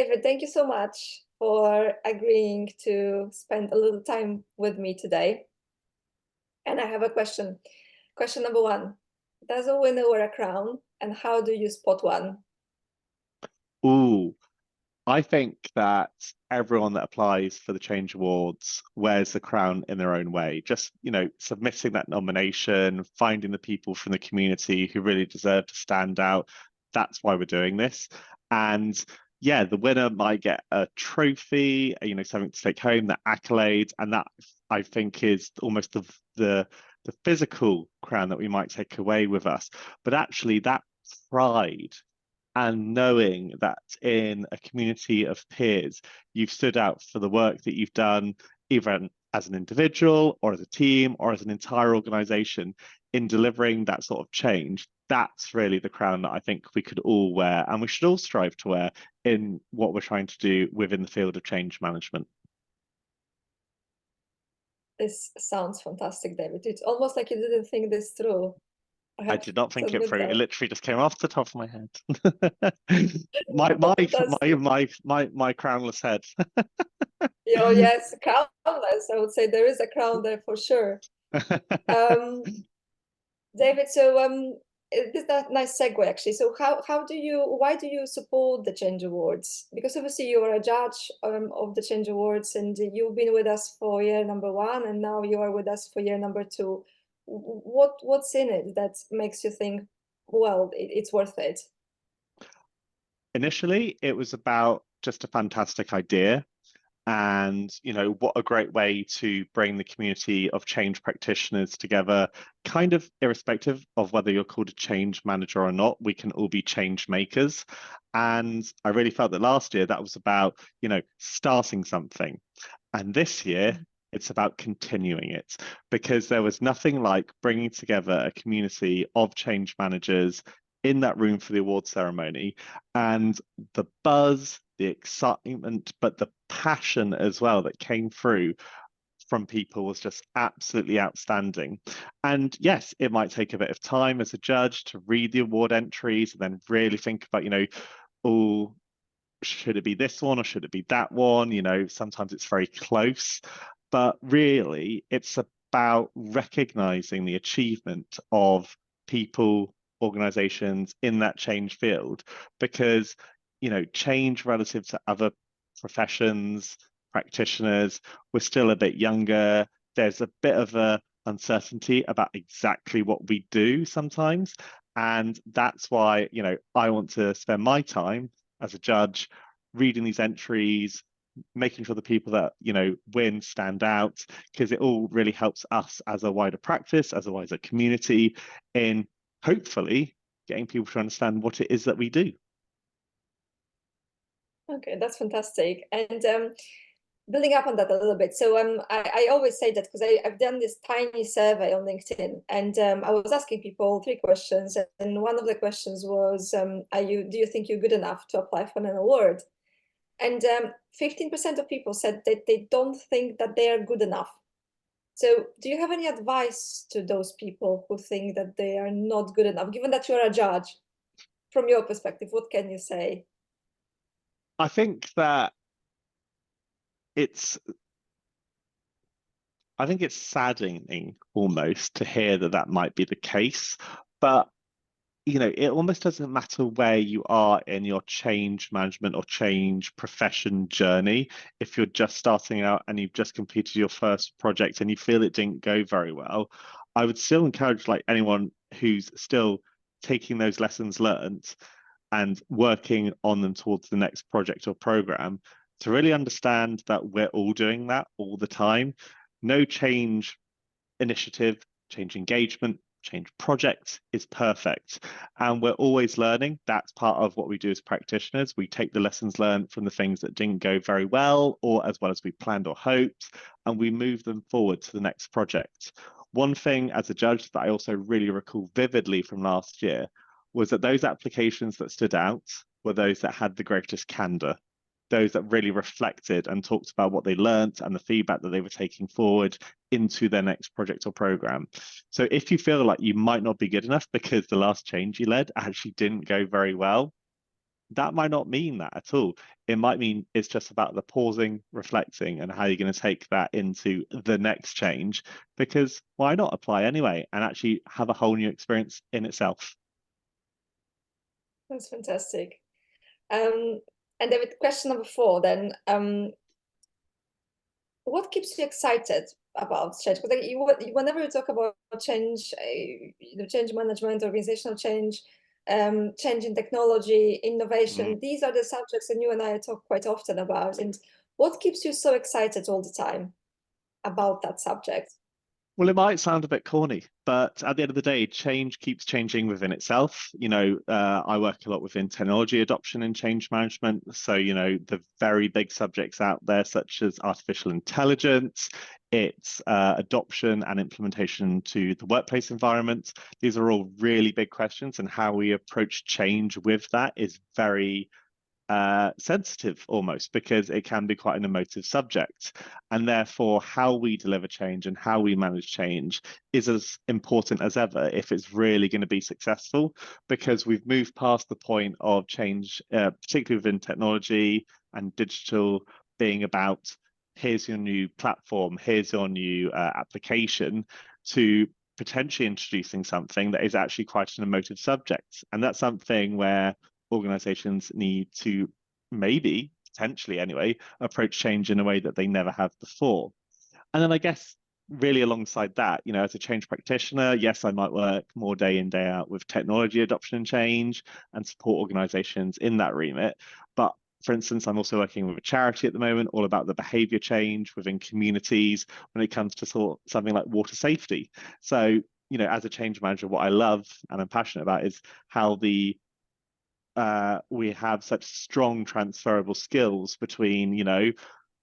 David, thank you so much for agreeing to spend a little time with me today. And I have a question. Question number one, does a winner wear a crown, and how do you spot one? Ooh, I think that everyone that applies for the Change Awards wears the crown in their own way. Just, submitting that nomination, finding the people from the community who really deserve to stand out. That's why we're doing this. And yeah, the winner might get a trophy, something to take home, the accolade, and that I think is almost the physical crown that we might take away with us. But actually, that pride and knowing that in a community of peers, you've stood out for the work that you've done, either as an individual or as a team or as an entire organization in delivering that sort of change. That's really the crown that I think we could all wear and we should all strive to wear in what we're trying to do within the field of change management. This sounds fantastic, David. It's almost like you didn't think this through. I I have did not to think it admit through. It that. literally just came off the top of my head. my my my Fantastic. my crownless head. Yes, crownless. I would say there is a crown there for sure. Um, David, so this is a nice segue actually. So why do you support the Change Awards? Because obviously you are a judge of the Change Awards, and you've been with us for year number one, and now you are with us for year number two. What's in it that makes you think, well, it's worth it? Initially, it was about just a fantastic idea. And, what a great way to bring the community of change practitioners together, kind of irrespective of whether you're called a change manager or not, we can all be change makers. And I really felt that last year that was about, starting something. And this year, it's about continuing it because there was nothing like bringing together a community of change managers in that room for the award ceremony and the buzz, the excitement, but the passion as well that came through from people was just absolutely outstanding. And yes, it might take a bit of time as a judge to read the award entries and then really think about, oh, should it be this one or should it be that one? Sometimes it's very close, but really it's about recognizing the achievement of people, organizations in that change field, because, change relative to other professions, practitioners, we're still a bit younger. There's a bit of a uncertainty about exactly what we do sometimes. And that's why, I want to spend my time as a judge, reading these entries, making sure the people that win stand out, because it all really helps us as a wider practice, as a wider community, in hopefully getting people to understand what it is that we do. Okay, that's fantastic. And building up on that a little bit, so I always say that because I've done this tiny survey on LinkedIn, and I was asking people three questions, and one of the questions was, do you think you're good enough to apply for an award? And 15% of people said that they don't think that they are good enough. So do you have any advice to those people who think that they are not good enough, given that you're a judge? From your perspective, what can you say? I think that it's I think it's saddening almost to hear that that might be the case, but it almost doesn't matter where you are in your change management or change profession journey. If you're just starting out and you've just completed your first project and you feel it didn't go very well, I would still encourage like anyone who's still taking those lessons learned and working on them towards the next project or program to really understand that we're all doing that all the time. No change initiative, change engagement, change project is perfect. And we're always learning. That's part of what we do as practitioners. We take the lessons learned from the things that didn't go very well or as well as we planned or hoped, and we move them forward to the next project. One thing as a judge that I also really recall vividly from last year was that those applications that stood out were those that had the greatest candor, those that really reflected and talked about what they learned and the feedback that they were taking forward into their next project or program. So if you feel like you might not be good enough because the last change you led actually didn't go very well, that might not mean that at all. It might mean it's just about the pausing, reflecting, and how you're going to take that into the next change. Because why not apply anyway and actually have a whole new experience in itself? That's fantastic. And then with question number 4, then, what keeps you excited about change? Because like whenever you talk about change, change management, organizational change, change in technology, Mm. innovation, these are the subjects that you and I talk quite often about. And what keeps you so excited all the time about that subject? Well, it might sound a bit corny, but at the end of the day, change keeps changing within itself. I work a lot within technology adoption and change management. So, the very big subjects out there, such as artificial intelligence, its adoption and implementation to the workplace environment. These are all really big questions, and how we approach change with that is very sensitive almost, because it can be quite an emotive subject. And therefore, how we deliver change and how we manage change is as important as ever if it's really going to be successful, because we've moved past the point of change, particularly within technology and digital, being about here's your new platform, here's your new application, to potentially introducing something that is actually quite an emotive subject. And that's something where organizations need to maybe, potentially anyway, approach change in a way that they never have before. And then I guess really alongside that, as a change practitioner, yes, I might work more day in, day out with technology adoption and change and support organizations in that remit. But for instance, I'm also working with a charity at the moment, all about the behavior change within communities when it comes to something like water safety. So, as a change manager, what I love and I'm passionate about is how we have such strong transferable skills between,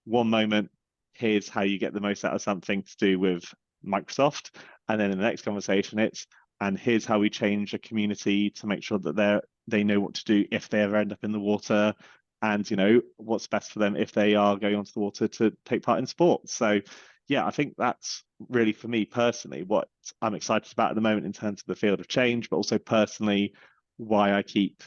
one moment, here's how you get the most out of something to do with Microsoft. And then in the next conversation, and here's how we change a community to make sure that they know what to do if they ever end up in the water, and what's best for them if they are going onto the water to take part in sports. So yeah, I think that's really, for me personally, what I'm excited about at the moment in terms of the field of change, but also personally why I keep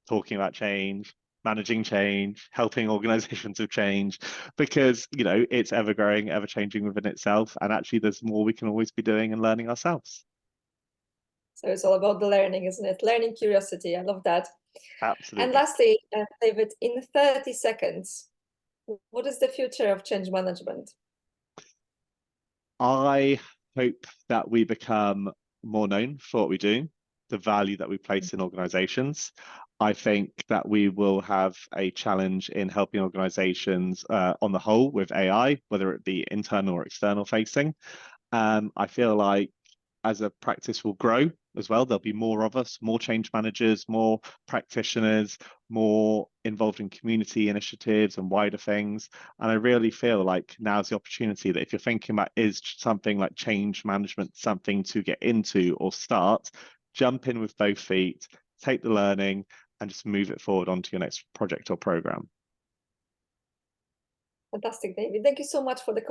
talking about change, managing change, helping organizations with change, because, it's ever growing, ever changing within itself. And actually, there's more we can always be doing and learning ourselves. So it's all about the learning, isn't it? Learning curiosity. I love that. And Absolutely. lastly, David, in 30 seconds, what is the future of change management? I hope that we become more known for what we do, the value that we place in organizations. I think that we will have a challenge in helping organizations on the whole with AI, whether it be internal or external facing. I feel like as a practice will grow as well, there'll be more of us, more change managers, more practitioners, more involved in community initiatives and wider things. And I really feel like now's the opportunity that if you're thinking about is something like change management something to get into or start, jump in with both feet, take the learning, and just move it forward onto your next project or program. Fantastic, David. Thank you so much for the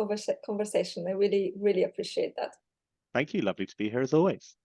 conversation. I really, really appreciate that. Thank you. Lovely to be here as always.